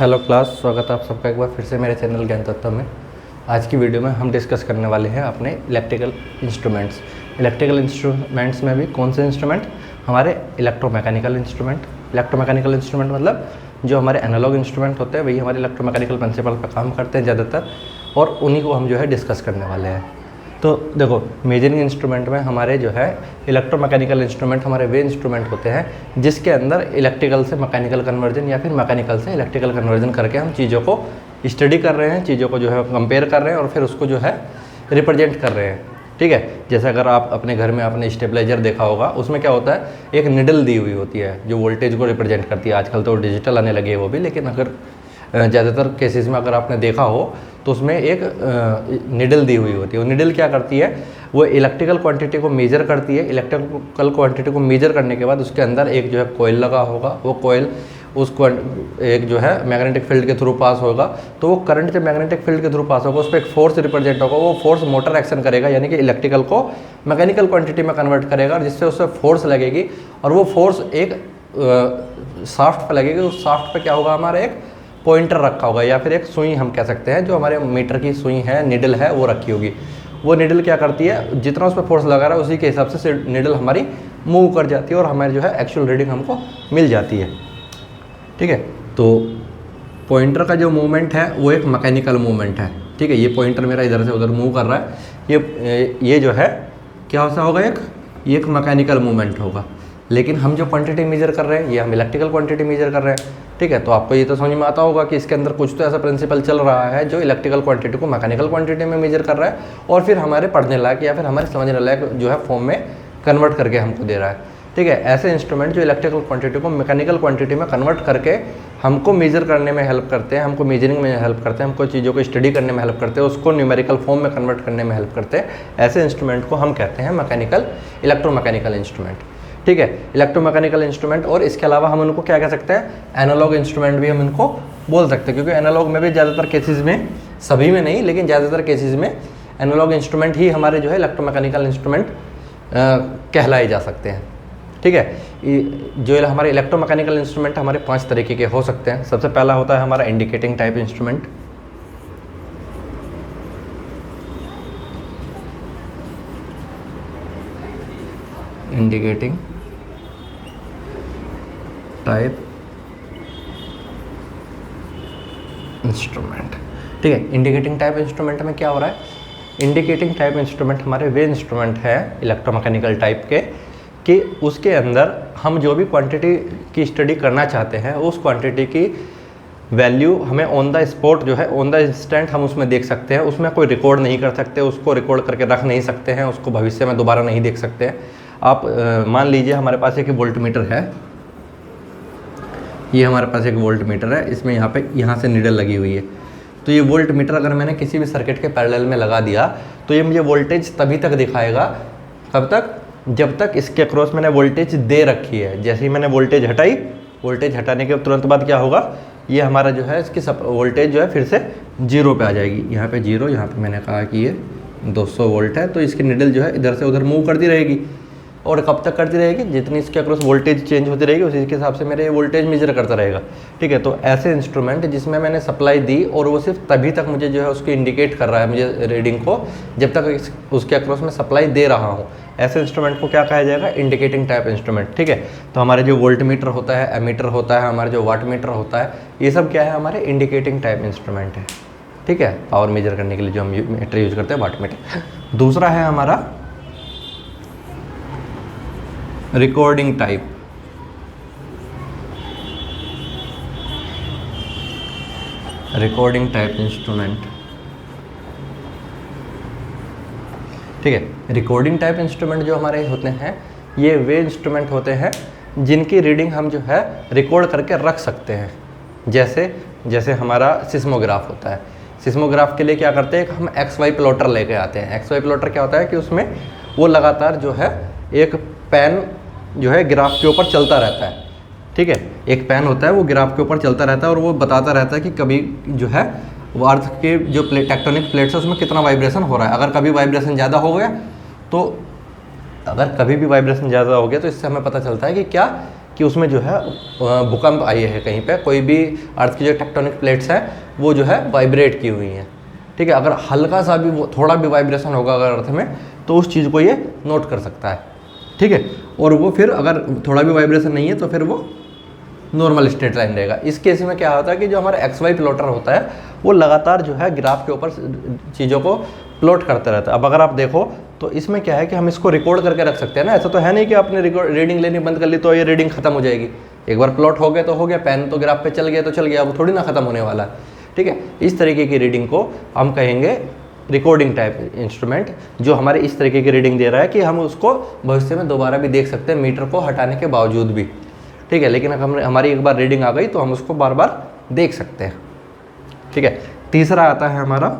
Hello class, स्वागत है आप सबका एक बार फिर से मेरे चैनल ज्ञान तत्व में। आज की वीडियो में हम डिस्कस करने वाले हैं अपने इलेक्ट्रिकल इंस्ट्रूमेंट्स। इलेक्ट्रिकल इंस्ट्रूमेंट्स में भी कौन से इंस्ट्रूमेंट? हमारे इलेक्ट्रोमैकेनिकल इंस्ट्रूमेंट। इलेक्ट्रोमैकेनिकल इंस्ट्रूमेंट मतलब जो हमारे एनालॉग इंस्ट्रूमेंट होते हैं वही हमारे इलेक्ट्रोमैकेनिकल प्रिंसिपल पर काम करते हैं ज़्यादातर, और उन्हीं को हम जो है डिस्कस करने वाले हैं। तो देखो, मेजरिंग इंस्ट्रूमेंट में हमारे जो है इलेक्ट्रोमैकेनिकल इंस्ट्रूमेंट हमारे वे इंस्ट्रूमेंट होते हैं जिसके अंदर इलेक्ट्रिकल से मैकेनिकल कन्वर्जन या फिर मैकेनिकल से इलेक्ट्रिकल कन्वर्जन करके हम चीज़ों को स्टडी कर रहे हैं, चीज़ों को जो है कंपेयर कर रहे हैं और फिर उसको जो है रिप्रेजेंट कर रहे हैं। ठीक है, जैसे अगर आप अपने घर में आपने स्टेबलाइजर देखा होगा, उसमें क्या होता है, एक निडल दी हुई होती है जो वोल्टेज को रिप्रेजेंट करती है। आजकल तो डिजिटल आने लगे हैं वो भी, लेकिन अगर ज़्यादातर केसेस में अगर आपने देखा हो तो उसमें एक निडल दी हुई होती है। वो निडल क्या करती है, वो इलेक्ट्रिकल क्वांटिटी को मेजर करती है। इलेक्ट्रिकल क्वांटिटी को मेजर करने के बाद उसके अंदर एक जो है कोयल लगा होगा, वो कोयल उसको एक जो है मैग्नेटिक फील्ड के थ्रू पास होगा, तो वो करंट जब मैग्नेटिक फील्ड के थ्रू पास होगा उस पर एक फोर्स रिप्रेजेंट होगा। वो फोर्स मोटर एक्शन करेगा, यानी कि इलेक्ट्रिकल को मैकेनिकल क्वांटिटी में कन्वर्ट करेगा, और जिससे उससे फोर्स लगेगी और वो फोर्स एक शाफ्ट पर लगेगी। उस शाफ्ट पर क्या होगा, हमारा एक पॉइंटर रखा होगा या फिर एक सुई हम कह सकते हैं, जो हमारे मीटर की सुई है, निडल है, वो रखी होगी। वो निडल क्या करती है, जितना उस पर फोर्स लगा रहा है उसी के हिसाब से निडल हमारी मूव कर जाती है और हमारी जो है एक्चुअल रीडिंग हमको मिल जाती है। ठीक है, तो पॉइंटर का जो मूवमेंट है वो एक मैकेनिकल मूवमेंट है। ठीक है, ये पॉइंटर मेरा इधर से उधर मूव कर रहा है, ये जो है क्या सा होगा, एक मैकेनिकल मूवमेंट होगा। लेकिन हम जो क्वांटिटी मेजर कर रहे हैं ये हम इलेक्ट्रिकल क्वांटिटी मेजर कर रहे हैं। ठीक है, तो आपको ये तो समझ में आता होगा कि इसके अंदर कुछ तो ऐसा प्रिंसिपल चल रहा है जो इलेक्ट्रिकल क्वांटिटी को मैकेनिकल क्वांटिटी में मेजर कर रहा है और फिर हमारे पढ़ने लायक या फिर हमारे समझने लायक जो है फॉर्म में कन्वर्ट करके हमको दे रहा है। ठीक है, ऐसे इंस्ट्रूमेंट जो इलेक्ट्रिकल क्वांटिटी को मैकेनिकल क्वांटिटी में कन्वर्ट करके हमको मेजर करने में हेल्प करते हैं, हमको मेजरिंग में हेल्प करते हैं, हमको चीज़ों को स्टडी करने में हेल्प करते हैं, उसको न्यूमेरिकल फॉर्म में कन्वर्ट करने में हेल्प करते हैं। ऐसे इंस्ट्रूमेंट को हम कहते हैं मैकेनिकल इलेक्ट्रोमैकेनिकल इंस्ट्रूमेंट। ठीक है, इलेक्ट्रोमैकेनिकल इंस्ट्रूमेंट। और इसके अलावा हम उनको क्या कह सकते हैं, एनालॉग इंस्ट्रूमेंट भी हम इनको बोल सकते हैं, क्योंकि एनालॉग में भी ज़्यादातर केसेस में, सभी में नहीं लेकिन ज़्यादातर केसेस में एनालॉग इंस्ट्रूमेंट ही हमारे जो है इलेक्ट्रोमैकेनिकल इंस्ट्रूमेंट कहलाए जा सकते हैं। ठीक है, जो हमारे इलेक्ट्रोमैकेनिकल इंस्ट्रूमेंट हमारे 5 तरीके के हो सकते हैं। सबसे पहला होता है हमारा indicating type instrument. Indicating type instrument. ठीक है, इंडिकेटिंग टाइप इंस्ट्रूमेंट में क्या हो रहा है, इंडिकेटिंग टाइप इंस्ट्रूमेंट हमारे वे इंस्ट्रूमेंट है इलेक्ट्रोमैकेनिकल टाइप के, कि उसके अंदर हम जो भी क्वांटिटी की स्टडी करना चाहते हैं उस क्वांटिटी की वैल्यू हमें ऑन द स्पॉट जो है, ऑन द इंस्टेंट हम उसमें देख सकते हैं। उसमें कोई रिकॉर्ड नहीं कर सकते, उसको रिकॉर्ड करके रख नहीं सकते हैं, उसको भविष्य में दोबारा नहीं देख सकते हैं। आप मान लीजिए हमारे पास एक वोल्ट मीटर है, ये हमारे पास एक वोल्ट मीटर है, इसमें यहाँ से नीडल लगी हुई है। तो ये वोल्ट मीटर अगर मैंने किसी भी सर्किट के पैरेलल में लगा दिया तो ये मुझे वोल्टेज तभी तक दिखाएगा, कब तक, जब तक इसके अक्रॉस मैंने वोल्टेज दे रखी है। जैसे ही मैंने वोल्टेज हटाई, वोल्टेज हटाने के तुरंत बाद क्या होगा, ये हमारा जो है इसकी वोल्टेज जो है फिर से 0 पे आ जाएगी। यहाँ पे 0, यहाँ पे मैंने कहा कि ये 200 वोल्ट है, तो इसकी निडल जो है इधर से उधर मूव करती रहेगी। और कब तक करती रहेगी, जितनी इसके अक्रॉस वोल्टेज चेंज होती रहेगी उसी के हिसाब से मेरे वोल्टेज मेजर करता रहेगा। ठीक है, तो ऐसे इंस्ट्रूमेंट जिसमें मैंने सप्लाई दी और वो सिर्फ तभी तक मुझे जो है उसको इंडिकेट कर रहा है मुझे रीडिंग को, जब तक उसके अक्रॉस में सप्लाई दे रहा हूँ, ऐसे इंस्ट्रूमेंट को क्या कहा जाएगा, इंडिकेटिंग टाइप इंस्ट्रूमेंट। ठीक है, तो हमारे जो वोल्ट मीटर होता है, एमीटर होता है, हमारे जो वाट मीटर होता है, ये सब क्या है, हमारे इंडिकेटिंग टाइप इंस्ट्रूमेंट है। ठीक है, पावर मेजर करने के लिए जो हम मीटर यूज करते हैं, वाट मीटर। दूसरा है हमारा recording type. Recording type instrument. ठीक है, रिकॉर्डिंग टाइप इंस्ट्रूमेंट जो हमारे होते हैं ये वे इंस्ट्रूमेंट होते हैं जिनकी रीडिंग हम जो है रिकॉर्ड करके रख सकते हैं। जैसे हमारा सिस्मोग्राफ होता है। सिस्मोग्राफ के लिए क्या करते हैं, हम XY प्लॉटर लेके आते हैं। XY प्लॉटर क्या होता है कि उसमें वो लगातार जो है एक पेन जो है ग्राफ के ऊपर चलता रहता है। ठीक है, एक पेन होता है वो ग्राफ के ऊपर चलता रहता है और वो बताता रहता है कि कभी जो है वो अर्थ के जो टेक्टोनिक प्लेट्स है उसमें कितना वाइब्रेशन हो रहा है। अगर कभी वाइब्रेशन ज़्यादा हो गया तो इससे हमें पता चलता है कि क्या कि उसमें जो है भूकंप आई है, कहीं पे कोई भी अर्थ की जो टेक्टोनिक प्लेट्स हैं वो जो है वाइब्रेट की हुई हैं, ठीक है। अगर हल्का सा भी थोड़ा भी वाइब्रेशन होगा अगर अर्थ में, तो उस चीज़ को ये नोट कर सकता है, ठीक है। और वो फिर अगर थोड़ा भी वाइब्रेशन नहीं है तो फिर वो नॉर्मल स्ट्रेट लाइन रहेगा। इस केस में क्या होता है कि जो हमारा XY प्लॉटर होता है वो लगातार जो है ग्राफ के ऊपर चीज़ों को प्लॉट करते रहता है। अब अगर आप देखो तो इसमें क्या है कि हम इसको रिकॉर्ड करके रख सकते हैं ना। ऐसा तो है नहीं कि आपने रीडिंग लेनी बंद कर ली तो ये रीडिंग खत्म हो जाएगी। एक बार प्लॉट हो गया तो हो गया, पेन तो ग्राफ पे चल गया तो चल गया, वो थोड़ी ना खत्म होने वाला है, ठीक है। इस तरीके की रीडिंग को हम कहेंगे रिकॉर्डिंग टाइप इंस्ट्रूमेंट, जो हमारे इस तरीके की रीडिंग दे रहा है कि हम उसको भविष्य में दोबारा भी देख सकते हैं मीटर को हटाने के बावजूद भी, ठीक है। लेकिन अगर हमारी एक बार रीडिंग आ गई तो हम उसको बार बार देख सकते हैं, ठीक है। तीसरा आता है हमारा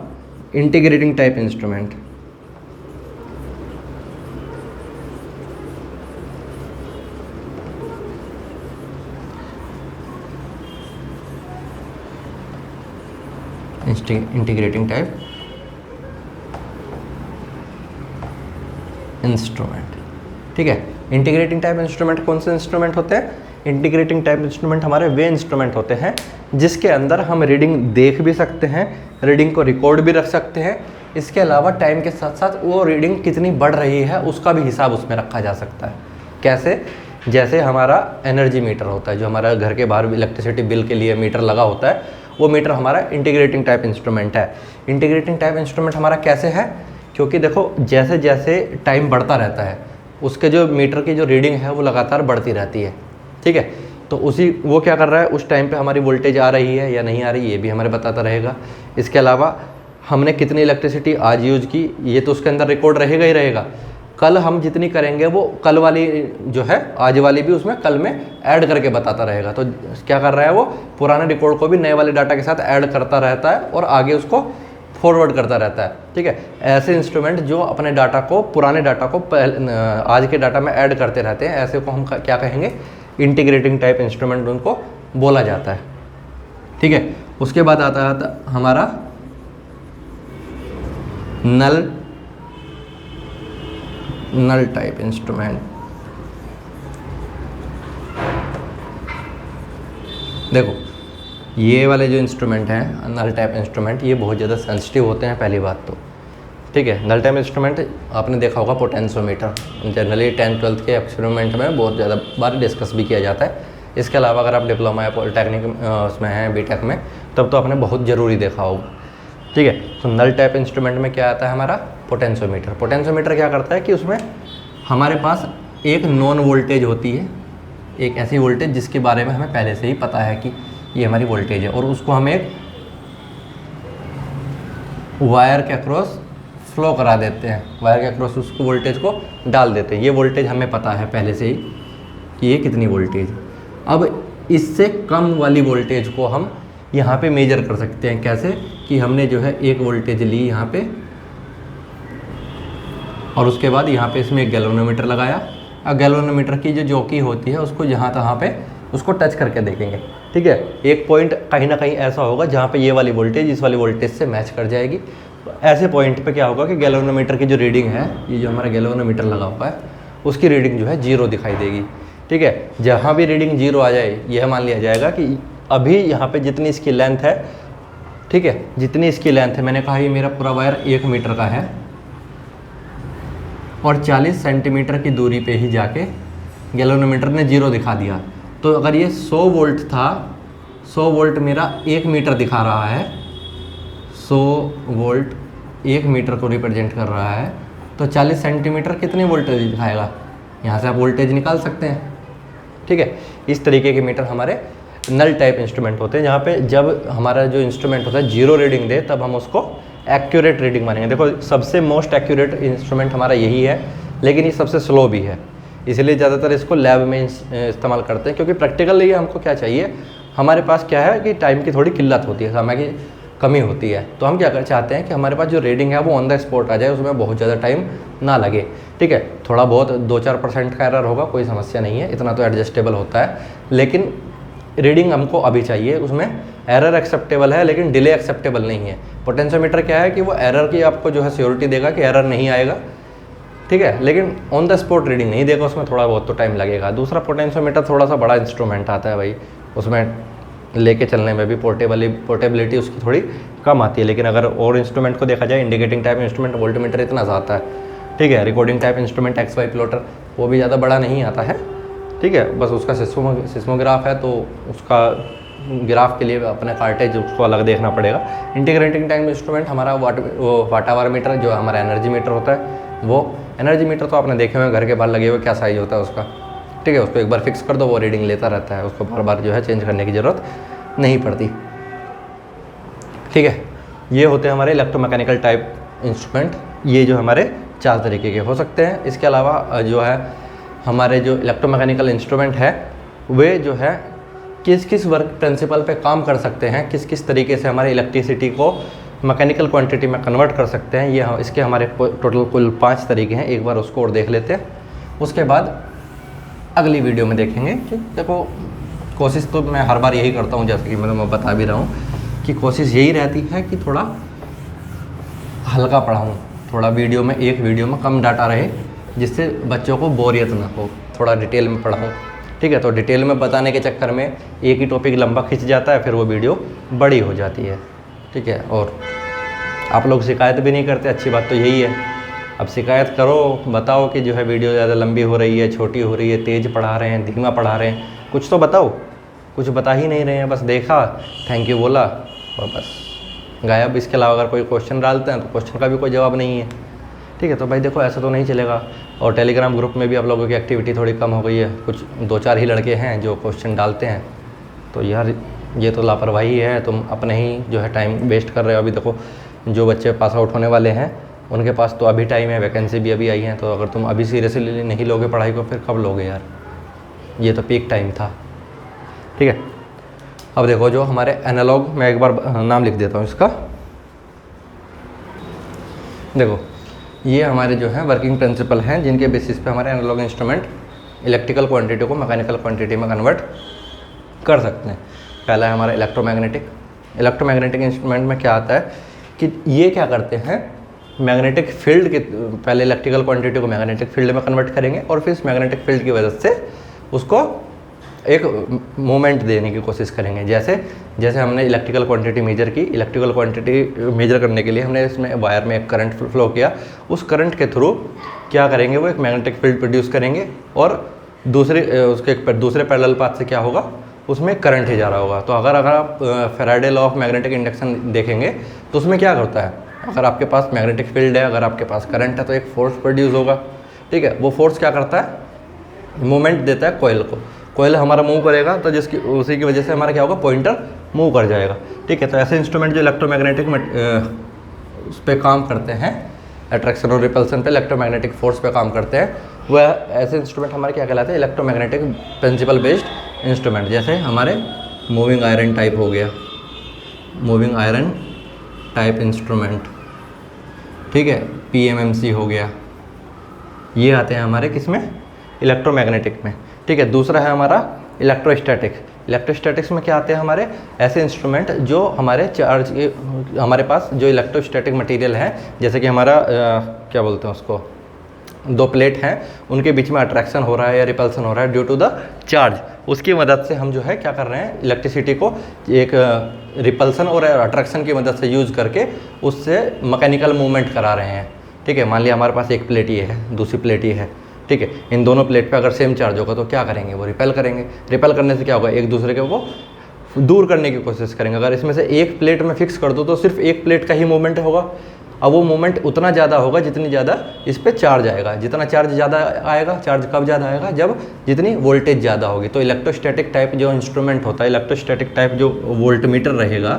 integrating type instrument. Integrating type instrument, ठीक है। इंटीग्रेटिंग टाइप इंस्ट्रूमेंट कौन से इंस्ट्रूमेंट होते हैं? इंटीग्रेटिंग टाइप इंस्ट्रूमेंट हमारे वे इंस्ट्रूमेंट होते हैं जिसके अंदर हम रीडिंग देख भी सकते हैं, रीडिंग को रिकॉर्ड भी रख सकते हैं। इसके अलावा टाइम के साथ साथ वो रीडिंग कितनी बढ़ रही है उसका भी हिसाब उसमें रखा जा सकता है। कैसे? जैसे हमारा एनर्जी मीटर होता है, जो हमारा घर के बाहर इलेक्ट्रिसिटी बिल के लिए मीटर लगा होता है, वो मीटर हमारा इंटीग्रेटिंग टाइप इंस्ट्रूमेंट है। इंटीग्रेटिंग टाइप इंस्ट्रूमेंट हमारा कैसे है? क्योंकि देखो जैसे जैसे टाइम बढ़ता रहता है उसके जो मीटर की जो रीडिंग है वो लगातार बढ़ती रहती है, ठीक है। तो उसी वो क्या कर रहा है, उस टाइम पे हमारी वोल्टेज आ रही है या नहीं आ रही ये भी हमारे बताता रहेगा। इसके अलावा हमने कितनी इलेक्ट्रिसिटी आज यूज की ये तो उसके अंदर रिकॉर्ड रहेगा ही रहेगा। कल हम जितनी करेंगे वो कल वाली जो है आज वाली भी उसमें कल में ऐड करके बताता रहेगा। तो क्या कर रहा है वो पुराने रिकॉर्ड को भी नए वाले डाटा के साथ ऐड करता रहता है और आगे उसको फॉरवर्ड करता रहता है, ठीक है। ऐसे इंस्ट्रूमेंट जो अपने डाटा को पुराने डाटा को आज के डाटा में ऐड करते रहते हैं, ऐसे को हम क्या कहेंगे? इंटीग्रेटिंग टाइप इंस्ट्रूमेंट उनको बोला जाता है, ठीक है। उसके बाद आता है हमारा नल टाइप इंस्ट्रूमेंट। देखो ये वाले जो इंस्ट्रूमेंट हैं नल टाइप इंस्ट्रूमेंट, ये बहुत ज़्यादा सेंसिटिव होते हैं पहली बात तो, ठीक है। नल टाइप इंस्ट्रूमेंट आपने देखा होगा पोटेंशियोमीटर, जनरली 10th-12th के एक्सपेरिमेंट में बहुत ज़्यादा बार डिस्कस भी किया जाता है। इसके अलावा अगर आप डिप्लोमा या पॉलिटेक्निक उसमें हैं बीटेक में तब तो आपने बहुत ज़रूरी देखा होगा, ठीक है। तो नल टाइप इंस्ट्रूमेंट में क्या आता है हमारा? पोटेंशियोमीटर। पोटेंशियोमीटर क्या करता है कि उसमें हमारे पास एक नॉन वोल्टेज होती है, एक ऐसी वोल्टेज जिसके बारे में हमें पहले से ही पता है कि ये हमारी वोल्टेज है, और उसको हम एक वायर के अक्रॉस फ्लो करा देते हैं, वायर के अक्रॉस उसको वोल्टेज को डाल देते हैं। ये वोल्टेज हमें पता है पहले से ही कि ये कितनी वोल्टेज। अब इससे कम वाली वोल्टेज को हम यहाँ पे मेजर कर सकते हैं। कैसे? कि हमने जो है एक वोल्टेज ली यहाँ पे और उसके बाद यहाँ पे इसमें एक गैल्वेनोमीटर लगाया। अब गैल्वेनोमीटर की जो जॉकी होती है उसको जहाँ तहाँ पे उसको टच करके देखेंगे, ठीक है। एक पॉइंट कहीं ना कहीं ऐसा होगा जहाँ पे ये वाली वोल्टेज इस वाली वोल्टेज से मैच कर जाएगी। ऐसे पॉइंट पे क्या होगा कि गैल्वेनोमीटर की जो रीडिंग है, ये जो हमारा गैल्वेनोमीटर लगा हुआ है उसकी रीडिंग जो है 0 दिखाई देगी, ठीक है। जहाँ भी रीडिंग 0 आ जाए यह मान लिया जाएगा कि अभी यहाँ पे जितनी इसकी लेंथ है, ठीक है, जितनी इसकी लेंथ है, मैंने कहा ये मेरा पूरा वायर 1 मीटर का है और 40 सेंटीमीटर की दूरी पे ही जाके गैल्वेनोमीटर ने 0 दिखा दिया। तो अगर ये 100 वोल्ट था, 100 वोल्ट मेरा 1 मीटर दिखा रहा है, 100 वोल्ट 1 मीटर को रिप्रेजेंट कर रहा है, तो 40 सेंटीमीटर कितनी वोल्टेज दिखाएगा? यहाँ से आप वोल्टेज निकाल सकते हैं, ठीक है। इस तरीके के मीटर हमारे नल टाइप इंस्ट्रूमेंट होते हैं, जहाँ पे जब हमारा जो इंस्ट्रूमेंट होता है 0 रीडिंग दे तब हम उसको एक्यूरेट रीडिंग मानेंगे। देखो सबसे मोस्ट एक्यूरेट इंस्ट्रूमेंट हमारा यही है, लेकिन ये सबसे स्लो भी है, इसलिए ज़्यादातर इसको लैब में इस्तेमाल करते हैं। क्योंकि प्रैक्टिकली हमको क्या चाहिए, हमारे पास क्या है कि टाइम की थोड़ी किल्लत होती है, समय की कमी होती है। तो हम क्या कर चाहते हैं कि हमारे पास जो रीडिंग है वो ऑन द स्पॉट आ जाए, उसमें बहुत ज़्यादा टाइम ना लगे, ठीक है। थोड़ा बहुत 2-4% का एरर होगा, कोई समस्या नहीं है, इतना तो एडजस्टेबल होता है, लेकिन रीडिंग हमको अभी चाहिए। उसमें एरर एक्सेप्टेबल है लेकिन डिले एक्सेप्टेबल नहीं है। पोटेंशियोमीटर क्या है कि वो एरर की आपको जो है श्योरिटी देगा कि एरर नहीं आएगा, ठीक है, लेकिन ऑन द स्पॉट रीडिंग नहीं देगा, उसमें थोड़ा बहुत तो टाइम लगेगा। दूसरा पोटेंशियोमीटर थोड़ा सा बड़ा इंस्ट्रूमेंट आता है भाई, उसमें लेके चलने में भी पोर्टेबिलिटी उसकी थोड़ी कम आती है। लेकिन अगर और इंस्ट्रूमेंट को देखा जाए, इंडिकेटिंग टाइप इंस्ट्रूमेंट वोल्टमीटर इतना सा आता है, ठीक है। Recording type instrument XY plotter वो भी ज़्यादा बड़ा नहीं आता है, ठीक है। बस उसका सिस्मोग्राफ है, तो उसका ग्राफ के लिए अपने कार्टेज उसको अलग देखना पड़ेगा। इंटीग्रेटिंग टाइम इंस्ट्रूमेंट हमारा वाट आवर मीटर जो हमारा एनर्जी मीटर होता है, वो एनर्जी मीटर तो आपने देखे हुए घर के बाहर लगे हुए, क्या साइज होता है उसका, ठीक है। उसको एक बार फिक्स कर दो, वो रीडिंग लेता रहता है, उसको बार बार जो है चेंज करने की ज़रूरत नहीं पड़ती, ठीक है। ये होते हैं हमारे इलेक्ट्रोमैकेनिकल टाइप इंस्ट्रूमेंट। ये जो हमारे 4 तरीके के हो सकते हैं। इसके अलावा जो है हमारे जो इलेक्ट्रोमैकेनिकल इंस्ट्रूमेंट है, वे जो है किस किस वर्क प्रिंसिपल पे काम कर सकते हैं, किस किस तरीके से हमारे इलेक्ट्रिसिटी को मैकेनिकल क्वांटिटी में कन्वर्ट कर सकते हैं, ये इसके हमारे टोटल कुल 5 तरीके हैं। एक बार उसको और देख लेते हैं, उसके बाद अगली वीडियो में देखेंगे। कि देखो, कोशिश तो मैं हर बार यही करता हूँ, जैसे कि मैं बता भी रहा हूँ कि कोशिश यही रहती है कि थोड़ा हल्का पढ़ाऊँ, थोड़ा एक वीडियो में कम डाटा रहे, जिससे बच्चों को बोरियत ना हो, थोड़ा डिटेल में पढ़ाऊँ, ठीक है। तो डिटेल में बताने के चक्कर में एक ही टॉपिक लंबा खिंच जाता है, फिर वो वीडियो बड़ी हो जाती है, ठीक है। और आप लोग शिकायत भी नहीं करते, अच्छी बात तो यही है। अब शिकायत करो, बताओ कि जो है वीडियो ज़्यादा लंबी हो रही है, छोटी हो रही है, तेज़ पढ़ा रहे हैं, धीमा पढ़ा रहे हैं, कुछ तो बताओ। कुछ बता ही नहीं रहे हैं, बस देखा, थैंक यू बोला और बस गायब। इसके अलावा अगर कोई क्वेश्चन डालते हैं तो क्वेश्चन का भी कोई जवाब नहीं है, ठीक है। तो भाई देखो, ऐसा तो नहीं चलेगा। और टेलीग्राम ग्रुप में भी आप लोगों की एक्टिविटी थोड़ी कम हो गई है, कुछ 2-4 ही लड़के हैं जो क्वेश्चन डालते हैं। तो यार ये तो लापरवाही है, तुम अपने ही जो है टाइम वेस्ट कर रहे हो। अभी देखो, जो बच्चे पास आउट होने वाले हैं उनके पास तो अभी टाइम है, वैकेंसी भी अभी आई है। तो अगर तुम अभी सीरियसली नहीं लोगे पढ़ाई को, फिर कब लोगे यार? ये तो पीक टाइम था, ठीक है। अब देखो, जो हमारे एनालॉग, मैं एक बार नाम लिख देता हूँ इसका। देखो, ये हमारे जो है वर्किंग प्रिंसिपल हैं, जिनके बेसिस पे हमारे एनालॉग इंस्ट्रूमेंट इलेक्ट्रिकल क्वांटिटी को मैकेनिकल क्वांटिटी में कन्वर्ट कर सकते हैं। पहला है हमारा इलेक्ट्रोमैग्नेटिक इंस्ट्रूमेंट में क्या आता है कि ये क्या करते हैं, मैग्नेटिक फील्ड के पहले इलेक्ट्रिकल क्वांटिटी को मैग्नेटिक फील्ड में कन्वर्ट करेंगे, और फिर इस मैग्नेटिक फील्ड की वजह से उसको एक मोमेंट देने की कोशिश करेंगे। जैसे हमने इलेक्ट्रिकल क्वांटिटी मेजर की, इलेक्ट्रिकल क्वांटिटी मेजर करने के लिए हमने इसमें वायर में एक करंट फ्लो किया। उस करंट के थ्रू क्या करेंगे, वो एक मैग्नेटिक फील्ड प्रोड्यूस करेंगे, और दूसरे पैरेलल पाथ से क्या होगा, उसमें करंट ही जा रहा होगा। तो अगर आप Faraday law of magnetic induction देखेंगे तो उसमें क्या होता है, अगर आपके पास मैग्नेटिक फील्ड है, अगर आपके पास करंट है, तो एक फोर्स प्रोड्यूस होगा, ठीक है। वो फोर्स क्या करता है, मूवमेंट देता है कॉइल को। कॉइल हमारा मूव करेगा, तो उसी की वजह से हमारा क्या होगा, पॉइंटर मूव कर जाएगा, ठीक है। तो ऐसे इंस्ट्रूमेंट जो इलेक्ट्रोमैग्नेटिक उस पर काम करते हैं, अट्रैक्शन और रिपल्सन पे, इलेक्ट्रोमैग्नेटिक फोर्स पे काम करते हैं, वह ऐसे इंस्ट्रूमेंट हमारे क्या कहलाते हैं, इलेक्ट्रोमैग्नेटिक प्रिंसिपल बेस्ड इंस्ट्रूमेंट। जैसे हमारे मूविंग आयरन टाइप हो गया, मूविंग आयरन टाइप इंस्ट्रूमेंट, ठीक है, PMMC हो गया, ये आते हैं हमारे किस में, इलेक्ट्रोमैग्नेटिक में, ठीक है। दूसरा है हमारा इलेक्ट्रोस्टैटिक्स में क्या आते हैं हमारे ऐसे इंस्ट्रूमेंट जो हमारे हमारे पास जो इलेक्ट्रोस्टैटिक मटेरियल है, जैसे कि हमारा क्या बोलते हैं उसको, 2 प्लेट हैं, उनके बीच में अट्रैक्शन हो रहा है या रिपल्सन हो रहा है ड्यू टू द चार्ज, उसकी मदद से हम जो है क्या कर रहे हैं, इलेक्ट्रिसिटी को एक रिपल्सन और अट्रैक्शन की मदद से यूज़ करके उससे मैकेनिकल मूवमेंट करा रहे हैं, ठीक है। मान लिया हमारे पास एक प्लेट ये है, दूसरी प्लेट ये है, ठीक है। इन दोनों प्लेट पे अगर सेम चार्ज होगा तो क्या करेंगे, वो रिपेल करेंगे। रिपेल करने से क्या होगा, एक दूसरे को दूर करने की कोशिश करेंगे। अगर इसमें से एक प्लेट में फिक्स कर दो तो सिर्फ एक प्लेट का ही मूवमेंट होगा। अब वो मोमेंट उतना ज़्यादा होगा जितनी ज़्यादा इस पर चार्ज आएगा। जितना चार्ज ज़्यादा आएगा, चार्ज कब ज़्यादा आएगा, जब जितनी वोल्टेज ज़्यादा होगी। तो इलेक्ट्रोस्टैटिक टाइप जो इंस्ट्रूमेंट होता है, इलेक्ट्रोस्टैटिक टाइप जो वोल्टमीटर रहेगा,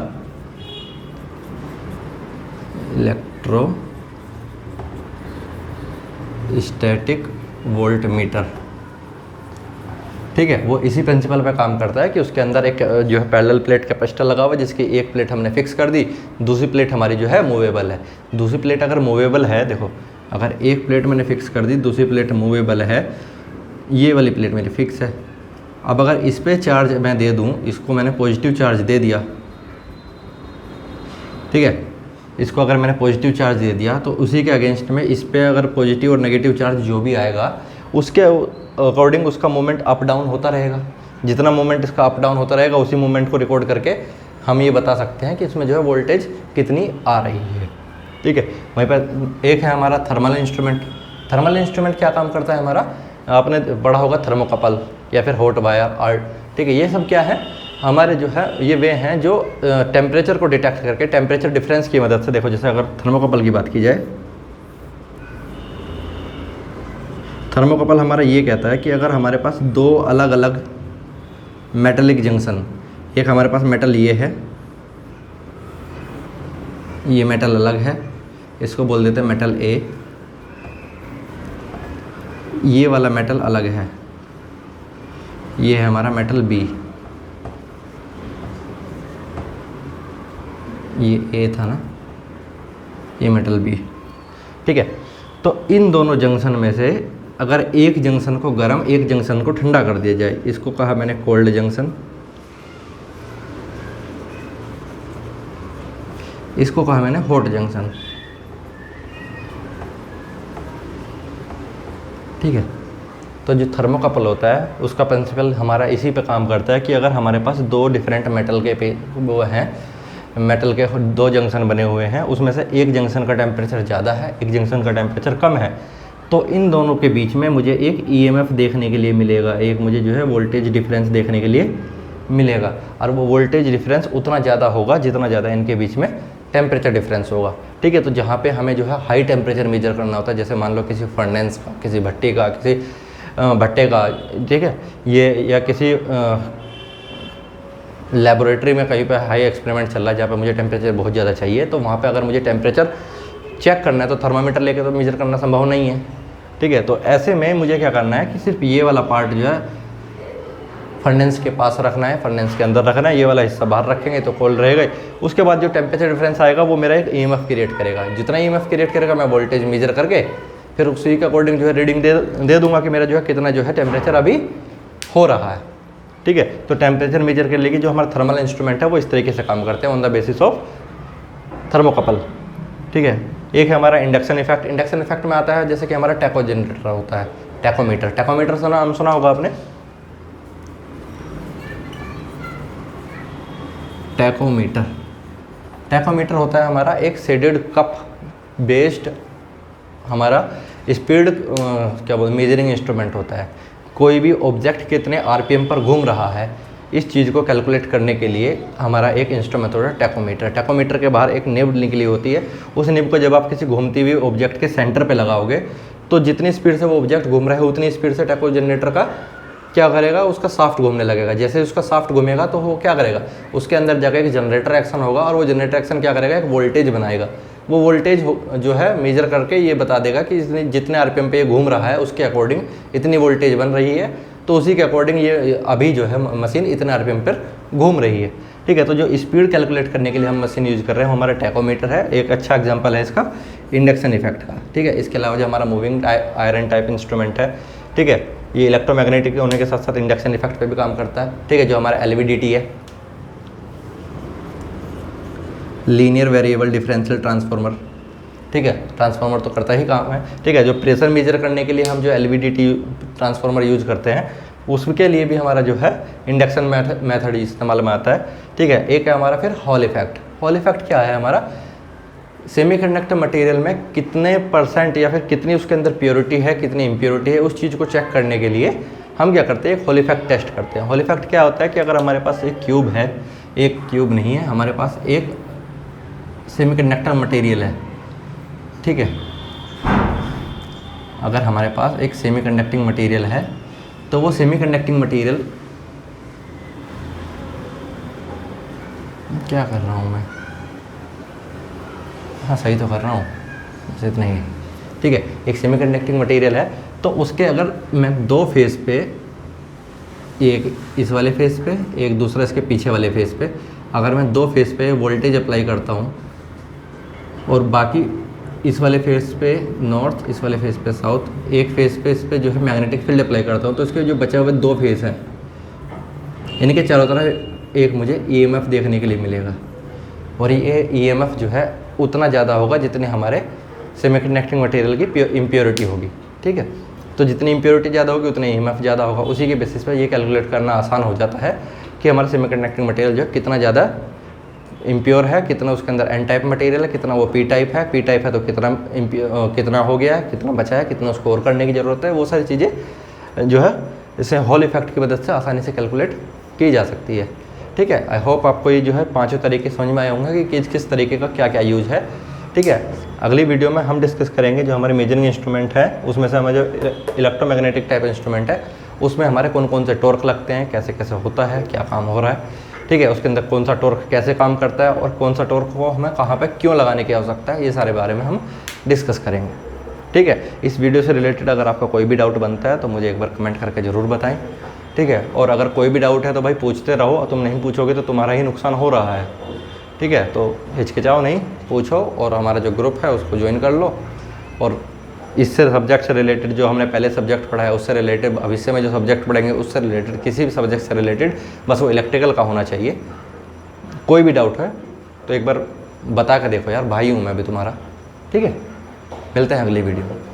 इलेक्ट्रोस्टैटिक वोल्टमीटर, ठीक है, वो इसी प्रिंसिपल पे काम करता है कि उसके अंदर एक जो है पैरेलल प्लेट कैपेसिटर लगा हुआ है, जिसकी एक प्लेट हमने फिक्स कर दी, दूसरी प्लेट हमारी जो है मूवेबल है। दूसरी प्लेट अगर मूवेबल है, देखो अगर एक प्लेट मैंने फिक्स कर दी, दूसरी प्लेट मूवेबल है, ये वाली प्लेट मेरी फिक्स है। अब अगर इस पर चार्ज मैं दे दूँ, इसको मैंने पॉजिटिव चार्ज दे दिया, ठीक है, इसको अगर मैंने पॉजिटिव चार्ज दे दिया तो उसी के अगेंस्ट में इस पर अगर पॉजिटिव और नेगेटिव चार्ज जो भी आएगा उसके अकॉर्डिंग उसका मोमेंट अप डाउन होता रहेगा। जितना मोमेंट इसका अप डाउन होता रहेगा उसी मोमेंट को रिकॉर्ड करके हम ये बता सकते हैं कि इसमें जो है वोल्टेज कितनी आ रही है। ठीक है, वहीं पर एक है हमारा थर्मल इंस्ट्रूमेंट। थर्मल इंस्ट्रूमेंट क्या काम करता है हमारा, आपने पढ़ा होगा थर्मोकपल या फिर हॉट वायर आर्ट। ठीक है, ये सब क्या है हमारे जो है ये वे हैं जो टेम्परेचर को डिटेक्ट करके टेम्परेचर डिफरेंस की मदद से, देखो जैसे अगर थर्मोकपल की बात की जाए, थर्मोकपल हमारा ये कहता है कि अगर हमारे पास दो अलग अलग मेटलिक जंक्शन, एक हमारे पास मेटल ये है, ये मेटल अलग है, इसको बोल देते हैं मेटल ए, ये वाला मेटल अलग है, ये है हमारा मेटल बी, ये ए था ना, ये मेटल बी। ठीक है, तो इन दोनों जंक्शन में से अगर एक जंक्शन को गर्म एक जंक्शन को ठंडा कर दिया जाए, इसको कहा मैंने कोल्ड जंक्शन, इसको कहा मैंने हॉट जंक्शन। ठीक है, तो जो थर्मोकपल होता है उसका प्रिंसिपल हमारा इसी पे काम करता है कि अगर हमारे पास दो डिफरेंट मेटल के वो हैं, मेटल के दो जंक्शन बने हुए हैं, उसमें से एक जंक्शन का टेम्परेचर ज़्यादा है, एक जंक्शन का टेम्परेचर कम है, तो इन दोनों के बीच में मुझे एक ईएमएफ देखने के लिए मिलेगा, एक मुझे जो है वोल्टेज डिफरेंस देखने के लिए मिलेगा। और वो वोल्टेज डिफरेंस उतना ज़्यादा होगा जितना ज़्यादा इनके बीच में टेम्परेचर डिफरेंस होगा। ठीक है, तो जहाँ पे हमें जो है हाई टेम्परेचर मेजर करना होता है, जैसे मान लो किसी फर्नेस का, किसी भट्टी का, किसी भट्टे का, ठीक है, ये या किसी लेबोरेटरी में कहीं पे हाई एक्सपेरिमेंट चल रहा है जहाँ पे मुझे टेम्परेचर बहुत ज़्यादा चाहिए, तो वहाँ पे अगर मुझे टेम्परेचर चेक करना है तो थर्मामीटर लेके तो मेजर करना संभव नहीं है। ठीक है, तो ऐसे में मुझे क्या करना है कि सिर्फ ये वाला पार्ट जो है फर्नेस के पास रखना है, फर्नेस के अंदर रखना है, ये वाला हिस्सा बाहर रखेंगे तो कोल्ड रहेगा। उसके बाद जो टेम्परेचर डिफरेंस आएगा वो मेरा एक ईएमएफ क्रिएट करेगा, जितना ईएमएफ क्रिएट करेगा मैं वोल्टेज मेजर करके फिर उसी के अकॉर्डिंग जो है रीडिंग दे दूंगा कि मेरा जो है कितना जो है टेम्परेचर अभी हो रहा है। ठीक है, तो टेम्परेचर मेजर करने के लिए जो हमारा थर्मल इंस्ट्रूमेंट है वो इस तरीके से काम करते हैं on the basis of thermocouple. ठीक है, एक है हमारा इंडक्शन इफेक्ट। इंडक्शन इफेक्ट में आता है जैसे कि हमारा टैको जनरेटर होता है, टैकोमीटर। टैकोमीटर से नाम सुना होगा आपने, टैकोमीटर। टैकोमीटर होता है हमारा एक शेडेड कप बेस्ड हमारा स्पीड क्या बोलते मेजरिंग इंस्ट्रूमेंट होता है। कोई भी ऑब्जेक्ट कितने आरपीएम पर घूम रहा है इस चीज़ को कैलकुलेट करने के लिए हमारा एक इंस्ट्रूमेंट होता है टैकोमीटर। टैकोमीटर के बाहर एक निब निकली होती है, उस निब को जब आप किसी घूमती हुई ऑब्जेक्ट के सेंटर पे लगाओगे तो जितनी स्पीड से वो ऑब्जेक्ट घूम रहा है उतनी स्पीड से टैको जनरेटर का क्या करेगा, उसका साफ्ट घूमने लगेगा। जैसे उसका साफ्ट घूमेगा तो वो क्या करेगा, उसके अंदर जाकर एक जनरेटर एक्शन होगा और वो जनरेटर एक्शन क्या करेगा, एक वोल्टेज बनाएगा। वो वोल्टेज जो है मेजर करके ये बता देगा कि जितने आरपीएम पे ये घूम रहा है उसके अकॉर्डिंग इतनी वोल्टेज बन रही है, तो उसी के अकॉर्डिंग ये अभी जो है मशीन इतने आरपीएम पर घूम रही है। ठीक है, तो जो स्पीड कैलकुलेट करने के लिए हम मशीन यूज़ कर रहे हैं हमारा टैकोमीटर है। एक अच्छा एग्जांपल है इसका इंडक्शन इफेक्ट का। ठीक है, इसके अलावा जो हमारा मूविंग आयरन टाइप इंस्ट्रूमेंट है, ठीक है, ये इलेक्ट्रोमैग्नेटिक होने के साथ साथ इंडक्शन इफेक्ट पे भी काम करता है। ठीक है, जो हमारा एलवीडीटी है, लीनियर वेरिएबल डिफरेंशियल ट्रांसफार्मर। ठीक है, ट्रांसफार्मर तो करता ही काम है। ठीक है, जो प्रेशर मेजर करने के लिए हम जो एलवीडीटी ट्रांसफार्मर यूज़ करते हैं उसके लिए भी हमारा जो है इंडक्शन मेथड इस्तेमाल में आता है। ठीक है, एक है हमारा फिर हॉल इफेक्ट। हॉल इफेक्ट क्या है, हमारा सेमीकंडक्टर मटेरियल में कितने परसेंट या फिर कितनी उसके अंदर प्योरिटी है, कितनी इम्प्योरिटी है, उस चीज़ को चेक करने के लिए हम क्या करते हैं, एक हॉल इफेक्ट टेस्ट करते हैं। हॉल इफेक्ट क्या होता है कि अगर हमारे पास एक क्यूब है, एक क्यूब नहीं है, हमारे पास एक सेमीकंडक्टर मटेरियल है। ठीक है, अगर हमारे पास एक सेमीकंडक्टिंग मटेरियल है तो वो सेमीकंडक्टिंग मटेरियल, क्या कर रहा हूँ मैं, हाँ सही तो कर रहा हूँ, बस इतना ही। ठीक है, एक सेमीकंडक्टिंग मटेरियल है तो उसके अगर मैं दो फेस पे, एक इस वाले फेस पे, एक दूसरा इसके पीछे वाले फेस पे, अगर मैं दो फेस पे वोल्टेज अप्लाई करता हूँ और बाकी इस वाले फेस पे नॉर्थ, इस वाले फेस पे साउथ, एक फेस पे इस पे जो है मैग्नेटिक फील्ड अप्लाई करता हूँ, तो इसके जो बचे हुए दो फेस हैं इनके चारों तरफ एक मुझे ईएमएफ देखने के लिए मिलेगा। और ये ईएमएफ जो है उतना ज़्यादा होगा जितनी हमारे सेमीकंडक्टिंग मटेरियल की इम्प्योरिटी होगी। ठीक है, तो जितनी इम्प्योरिटी ज़्यादा होगी उतनी EMF ज़्यादा होगा। उसी के बेसिस पर ये कैलकुलेट करना आसान हो जाता है कि हमारा सेमीकंडक्टिंग मटेरियल जो है कितना ज़्यादा इम्प्योर है, कितना उसके अंदर N टाइप मटेरियल है, कितना वो P टाइप है, P टाइप है तो कितना हो गया है, कितना बचा है, कितना उसको और करने की ज़रूरत है। वो सारी चीज़ें जो है इसे हॉल इफेक्ट की मदद से आसानी से कैलकुलेट की जा सकती है। ठीक है, आई होप आपको ये जो है पांचों तरीके समझ में आए होंगे कि किस तरीके का क्या क्या यूज़ है। ठीक है, अगली वीडियो में हम डिस्कस करेंगे जो हमारे मेजरिंग इंस्ट्रूमेंट है उसमें से हमारे जो इलेक्ट्रोमैग्नेटिक टाइप इंस्ट्रूमेंट है उसमें हमारे कौन कौन से टॉर्क लगते हैं, कैसे कैसे होता है, क्या काम हो रहा है। ठीक है, उसके अंदर कौन सा टॉर्क कैसे काम करता है और कौन सा टॉर्क को हमें कहाँ पे क्यों लगाने की आवश्यकता है, ये सारे बारे में हम डिस्कस करेंगे। ठीक है, इस वीडियो से रिलेटेड अगर आपका कोई भी डाउट बनता है तो मुझे एक बार कमेंट करके ज़रूर बताएं। ठीक है, और अगर कोई भी डाउट है तो भाई पूछते रहो, तुम नहीं पूछोगे तो तुम्हारा ही नुकसान हो रहा है। ठीक है, तो हिचकिचाओ नहीं, पूछो और हमारा जो ग्रुप है उसको ज्वाइन कर लो। और इससे सब्जेक्ट से रिलेटेड जो हमने पहले सब्जेक्ट पढ़ा है उससे रिलेटेड भविष्य में जो सब्जेक्ट पढ़ेंगे उससे रिलेटेड किसी भी सब्जेक्ट से रिलेटेड बस वो इलेक्ट्रिकल का होना चाहिए। कोई भी डाउट है तो एक बार बता कर देखो यार, भाई हूँ मैं भी तुम्हारा। ठीक है, मिलते हैं अगली वीडियो में।